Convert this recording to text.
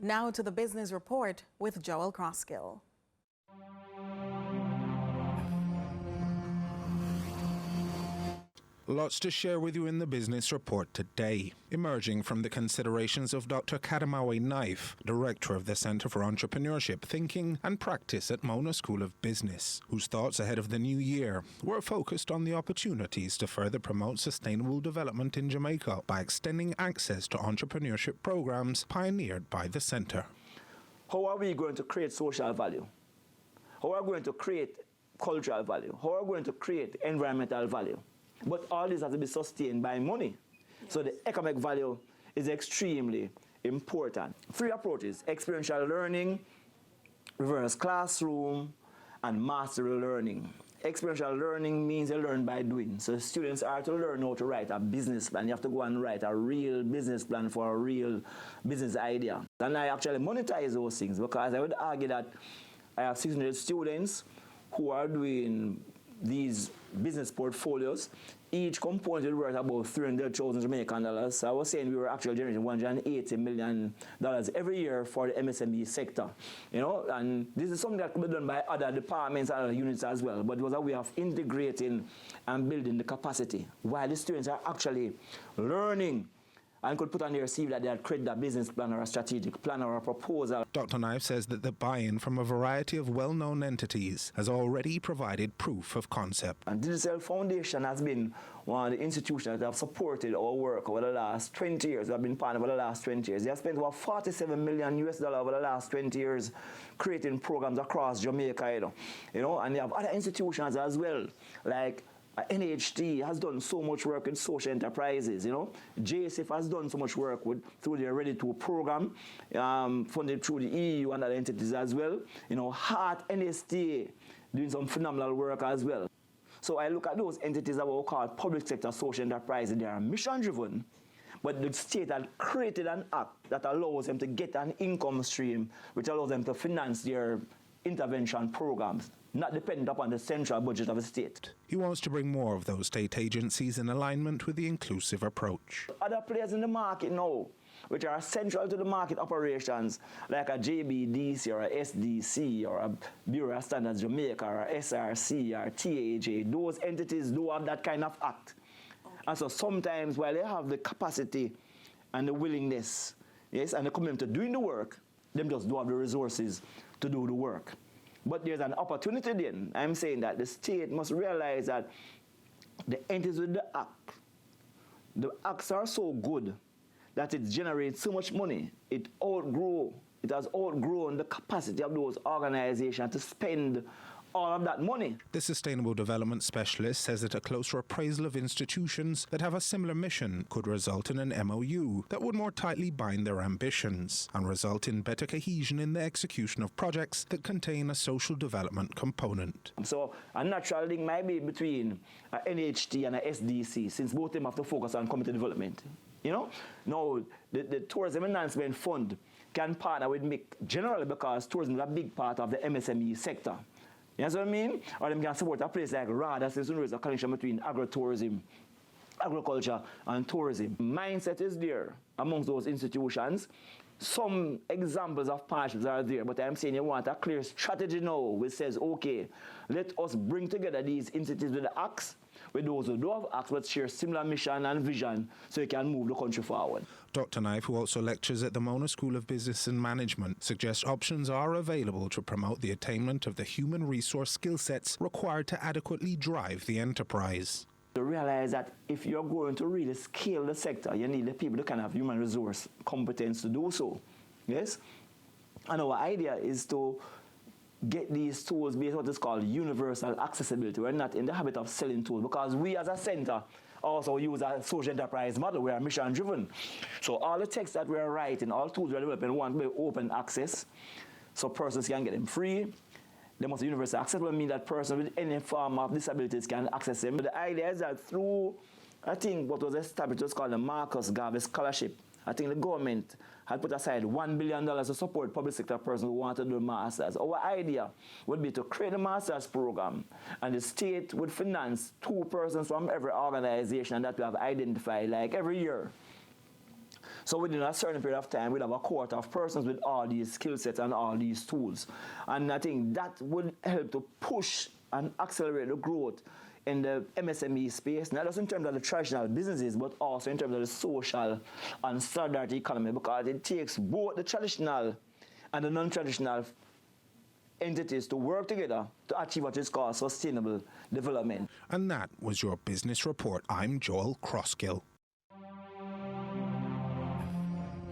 Now to the Business Report with Joel Crosskill. Lots to share with you in the Business Report today. Emerging from the considerations of Dr. Kadamawe Knife, Director of the Centre for Entrepreneurship Thinking and Practice at Mona School of Business, whose thoughts ahead of the new year were focused on the opportunities to further promote sustainable development in Jamaica by extending access to entrepreneurship programs pioneered by the Centre. How are we going to create social value? How are we going to create cultural value? How are we going to create environmental value? But all this has to be sustained by money. Yes. So the economic value is extremely important. 3 approaches: experiential learning, reverse classroom, and mastery learning. Experiential learning means you learn by doing. So students are to learn how to write a business plan. You have to go and write a real business plan for a real business idea. And I actually monetize those things, because I would argue that I have 600 students who are doing these business portfolios. Each component is worth about 300,000 Jamaican dollars. So I was saying we were actually generating $180 million every year for the MSME sector. You know, and this is something that could be done by other departments and other units as well. But it was a way of integrating and building the capacity while the students are actually learning and could put on their CV that they had created a business plan or a strategic plan or a proposal. Dr. Knife says that the buy-in from a variety of well-known entities has already provided proof of concept. And Digital Foundation has been one of the institutions that have supported our work over the last 20 years. We have been part of over the last 20 years. They have spent about $47 million over the last 20 years creating programs across Jamaica, you know, and they have other institutions as well, like NHT has done so much work with social enterprises, you know. JSF has done so much work through their Ready To program, funded through the EU and other entities as well. You know, Heart NSTA doing some phenomenal work as well. So I look at those entities that we call public sector social enterprises. They are mission-driven, but the state had created an act that allows them to get an income stream, which allows them to finance their intervention programs, not dependent upon the central budget of the state. He wants to bring more of those state agencies in alignment with the inclusive approach. Other players in the market now, which are central to the market operations, like a JBDC or a SDC or a Bureau of Standards Jamaica or a SRC or TAJ, those entities do have that kind of act. Okay. And so sometimes while they have the capacity and the willingness, yes, and the commitment to doing the work, them just don't have the resources to do the work. But there's an opportunity then. I'm saying that the state must realize that the entities with the acts are so good that it generates so much money. It has outgrown the capacity of those organizations to spend all of that money. The Sustainable Development Specialist says that a closer appraisal of institutions that have a similar mission could result in an MOU that would more tightly bind their ambitions and result in better cohesion in the execution of projects that contain a social development component. So a natural link might be between a NHT and a SDC, since both of them have to focus on community development. You know, now the Tourism Enhancement Fund can partner with MIC generally because tourism is a big part of the MSME sector. You know what I mean? Or they can support a place like RADA, since there is a connection between agritourism, agriculture, and tourism. Mindset is there amongst those institutions. Some examples of partnerships are there, but I'm saying you want a clear strategy now which says, okay, let us bring together these entities with the acts, with those who do have acts but share similar mission and vision, so you can move the country forward. Dr. Knife, who also lectures at the Mona School of Business and Management, suggests options are available to promote the attainment of the human resource skill sets required to adequately drive the enterprise. To realize that if you're going to really scale the sector, you need the people to kind of have human resource competence to do so. Yes? And our idea is to get these tools based on what is called universal accessibility. We're not in the habit of selling tools because we as a center also use a social enterprise model. We are mission driven. So all the text that we're writing, all tools we're developing want to be open access so persons can get them free. They must be universal accessible, mean that person with any form of disabilities can access them. But the idea is that through, I think what was established was called the Marcus Garvey Scholarship. I think the government had put aside $1 billion to support public sector persons who want to do masters. Our idea would be to create a master's program, and the state would finance 2 persons from every organization that we have identified, like every year. So within a certain period of time, we'll have a cohort of persons with all these skill sets and all these tools. And I think that would help to push and accelerate the growth in the MSME space, not just in terms of the traditional businesses, but also in terms of the social and solidarity economy, because it takes both the traditional and the non-traditional entities to work together to achieve what is called sustainable development. And that was your business report. I'm Joel Crosskill.